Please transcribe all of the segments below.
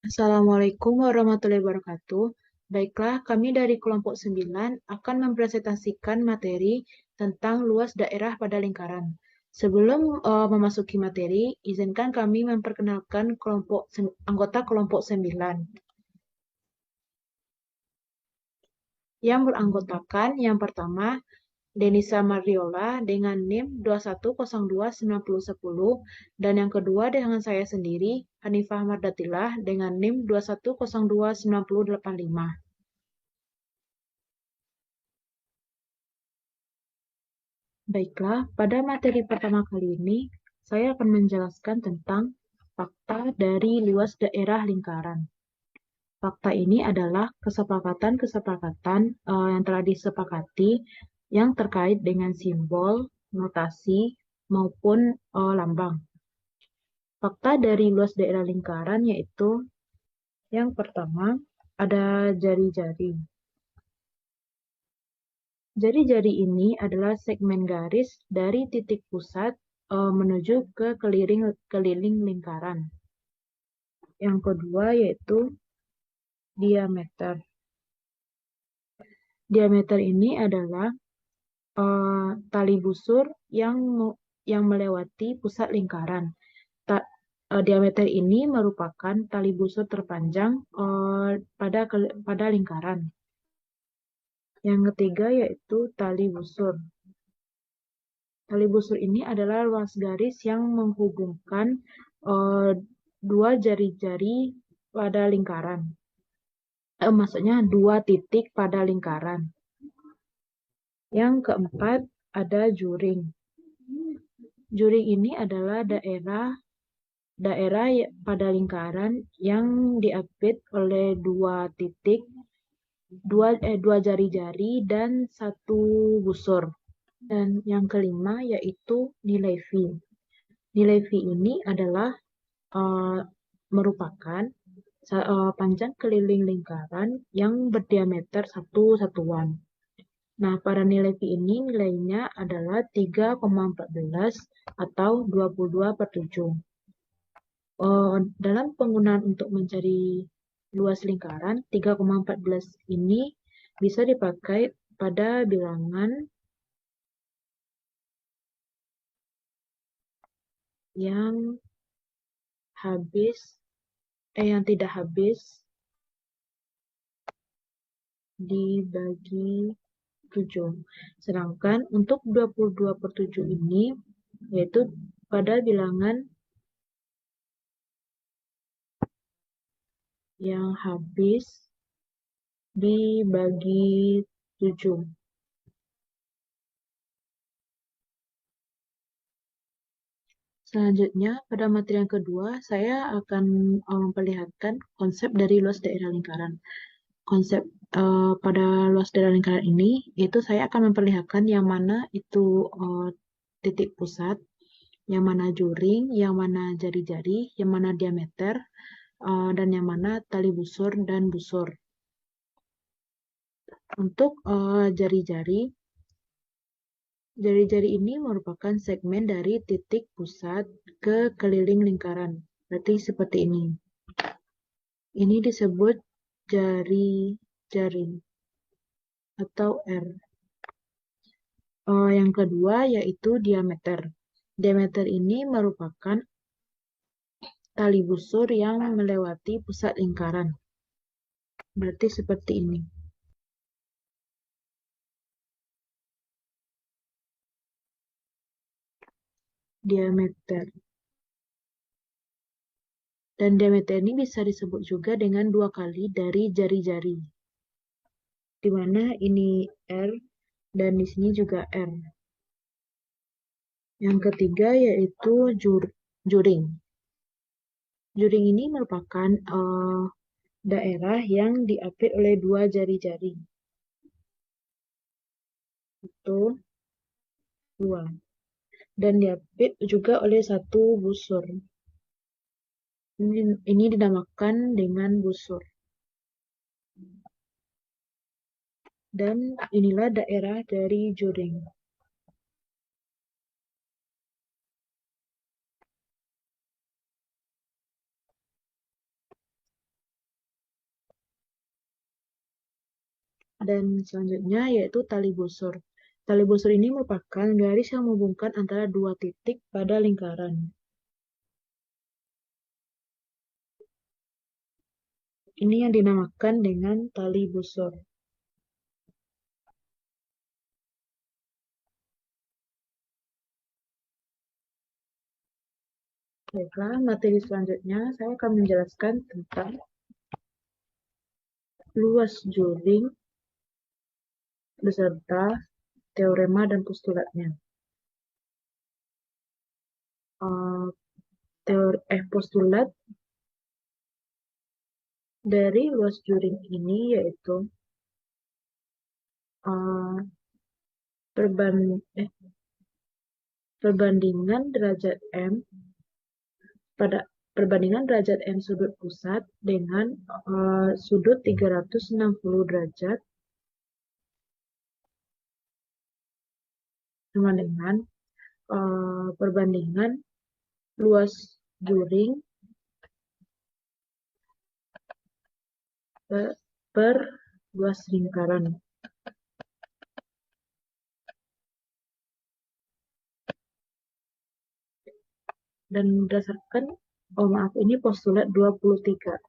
Assalamualaikum warahmatullahi wabarakatuh. Baiklah, kami dari kelompok 9 akan mempresentasikan materi tentang luas daerah pada lingkaran. Sebelum memasuki materi, izinkan kami memperkenalkan anggota kelompok 9 yang beranggotakan yang pertama Denisa Mariola dengan NIM 21029010 dan yang kedua dengan saya sendiri Hanifah Mardatillah dengan NIM 21029085. Baiklah, pada materi pertama kali ini saya akan menjelaskan tentang fakta dari luas daerah lingkaran. Fakta ini adalah kesepakatan-kesepakatan yang telah disepakati yang terkait dengan simbol, notasi, maupun lambang. Fakta dari luas daerah lingkaran yaitu yang pertama ada jari-jari. Jari-jari ini adalah segmen garis dari titik pusat menuju ke keliling lingkaran. Yang kedua yaitu diameter. Diameter ini adalah tali busur yang melewati pusat lingkaran. Diameter ini merupakan tali busur terpanjang pada lingkaran. Yang ketiga yaitu tali busur. Tali busur ini adalah ruas garis yang menghubungkan dua jari-jari pada lingkaran. Maksudnya dua titik pada lingkaran. Yang keempat ada juring. Juring ini adalah daerah pada lingkaran yang diapit oleh dua titik, dua jari-jari dan satu busur. Dan yang kelima yaitu nilai V. Nilai V ini adalah merupakan panjang keliling lingkaran yang berdiameter satu satuan. Nah, pada nilai V ini nilainya adalah 3,14 atau 22/7. Dalam penggunaan untuk mencari luas lingkaran, 3,14 ini bisa dipakai pada bilangan yang tidak habis dibagi 7. Sedangkan untuk 22/7 ini yaitu pada bilangan yang habis dibagi 7. Selanjutnya, pada materi yang kedua, saya akan memperlihatkan konsep dari luas daerah lingkaran. Konsep pada luas daerah lingkaran ini, itu saya akan memperlihatkan yang mana itu titik pusat, yang mana juring, yang mana jari-jari, yang mana diameter, dan yang mana tali busur dan busur. Untuk jari-jari, jari-jari ini merupakan segmen dari titik pusat ke keliling lingkaran. Berarti seperti ini. Ini disebut jari-jari atau R. Yang kedua yaitu diameter. Diameter ini merupakan tali busur yang melewati pusat lingkaran. Berarti seperti ini. Diameter. Dan diameter ini bisa disebut juga dengan 2 kali dari jari-jari. Di mana ini R dan di sini juga R. Yang ketiga yaitu juring. Juring ini merupakan daerah yang diapit oleh dua jari-jari. Itu dua. Dan diapit juga oleh satu busur. Ini dinamakan dengan busur. Dan inilah daerah dari juring. dan selanjutnya yaitu tali busur. Tali busur ini merupakan garis yang menghubungkan antara dua titik pada lingkaran. Ini yang dinamakan dengan tali busur. Baiklah, materi selanjutnya saya akan menjelaskan tentang luas juring beserta teorema dan postulatnya. Postulat dari luas juring ini yaitu perbandingan derajat M pada perbandingan derajat M sudut pusat dengan sudut 360 derajat sama dengan perbandingan luas juring per luas lingkaran. Dan berdasarkan, ini postulat 23.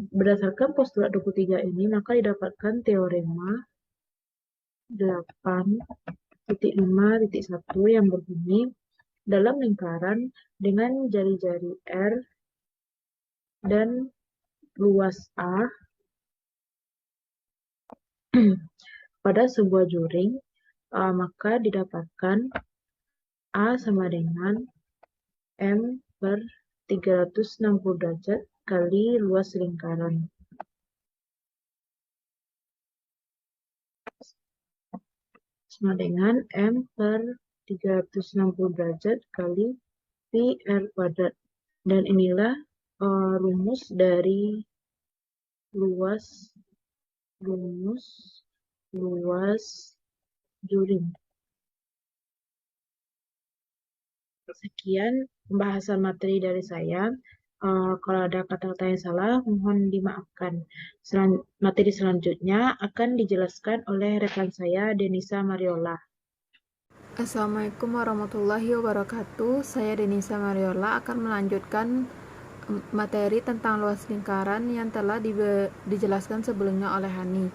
Berdasarkan postulat 23 ini, maka didapatkan teorema 8.5.1 yang berbunyi, dalam lingkaran dengan jari-jari R dan luas A pada sebuah juring, maka didapatkan A sama dengan M per 360 derajat kali luas lingkaran. Sama dengan M per 360 derajat kali pi R kuadrat. Dan inilah rumus dari luas juring. Sekian pembahasan materi dari saya. Kalau ada kata-kata yang salah, mohon dimaafkan. Materi selanjutnya akan dijelaskan oleh rekan saya, Denisa Mariola. Assalamualaikum warahmatullahi wabarakatuh. Saya Denisa Mariola akan melanjutkan materi tentang luas lingkaran yang telah dijelaskan sebelumnya oleh Hani.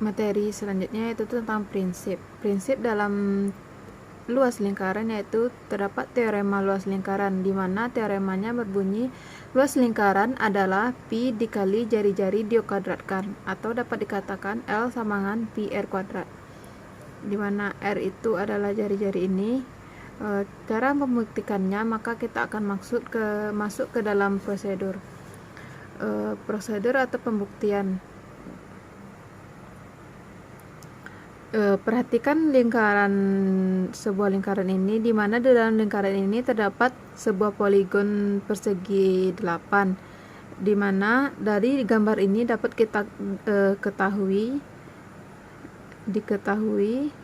Materi selanjutnya yaitu tentang prinsip. Prinsip dalam luas lingkaran yaitu terdapat teorema luas lingkaran, di mana teoremanya berbunyi luas lingkaran adalah pi dikali jari-jari dikuadratkan, atau dapat dikatakan L sama dengan pi R kuadrat, di mana R itu adalah jari-jari ini. Cara membuktikannya, maka kita akan masuk ke dalam prosedur atau pembuktian. Perhatikan sebuah lingkaran ini, di mana di dalam lingkaran ini terdapat sebuah poligon persegi 8, di mana dari gambar ini dapat kita diketahui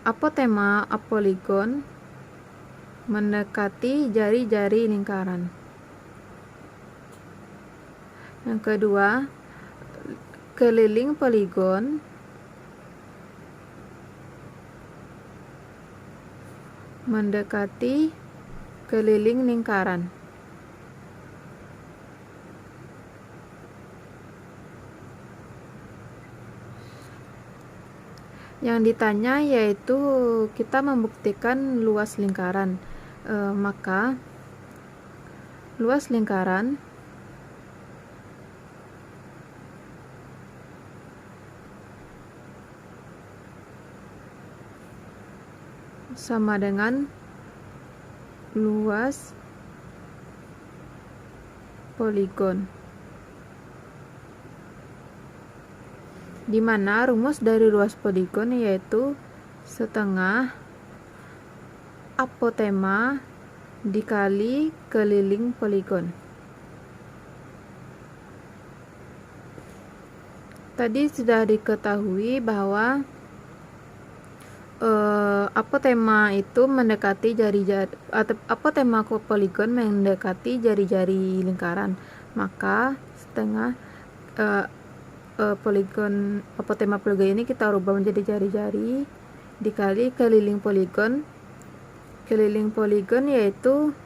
apotema apoligon mendekati jari-jari lingkaran. Yang kedua, keliling poligon mendekati keliling lingkaran. Yang ditanya yaitu kita membuktikan luas lingkaran. Maka luas lingkaran sama dengan luas poligon, di mana rumus dari luas poligon yaitu setengah apotema dikali keliling poligon. Tadi sudah diketahui bahwa apotema itu mendekati apotema poligon mendekati jari-jari lingkaran. Maka setengah poligon apotema poligon ini kita rubah menjadi jari-jari dikali keliling poligon. Keliling poligon yaitu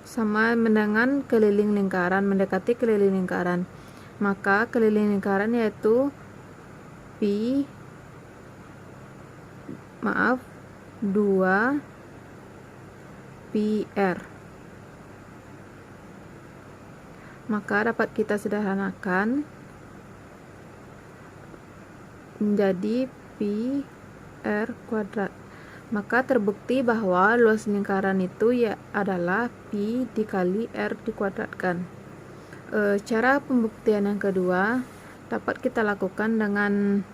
sama dengan keliling lingkaran, mendekati keliling lingkaran. Maka keliling lingkaran yaitu 2 PR. Maka dapat kita sederhanakan menjadi pi r kuadrat. Maka terbukti bahwa luas lingkaran itu adalah pi dikali r dikuadratkan. Cara pembuktian yang kedua dapat kita lakukan dengan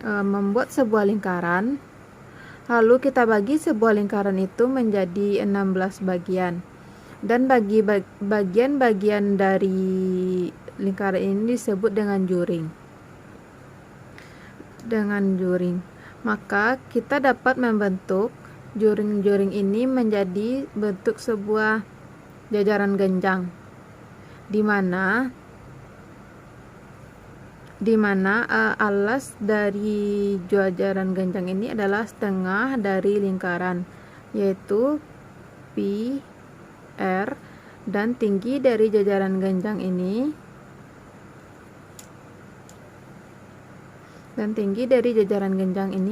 membuat sebuah lingkaran, lalu kita bagi sebuah lingkaran itu menjadi 16 bagian, dan bagi bagian-bagian dari lingkaran ini disebut dengan juring. Maka kita dapat membentuk juring-juring ini menjadi bentuk sebuah jajaran genjang, di mana alas dari jajaran genjang ini adalah setengah dari lingkaran, yaitu pi r, dan tinggi dari jajaran genjang ini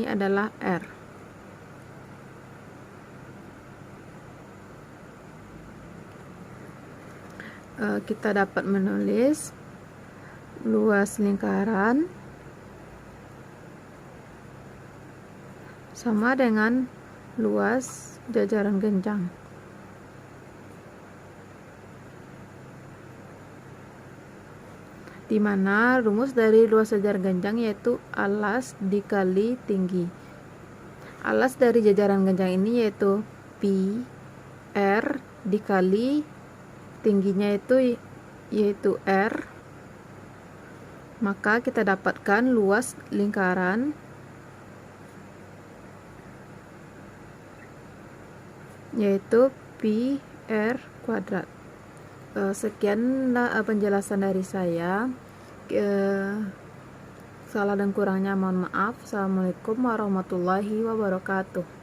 adalah r. Kita dapat menulis luas lingkaran sama dengan luas jajaran genjang. Di mana rumus dari luas jajaran genjang yaitu alas dikali tinggi. Alas dari jajaran genjang ini yaitu pi r dikali tingginya yaitu r. Maka kita dapatkan luas lingkaran yaitu pi r kuadrat. Sekianlah penjelasan dari saya. Salah dan kurangnya mohon maaf. Assalamualaikum warahmatullahi wabarakatuh.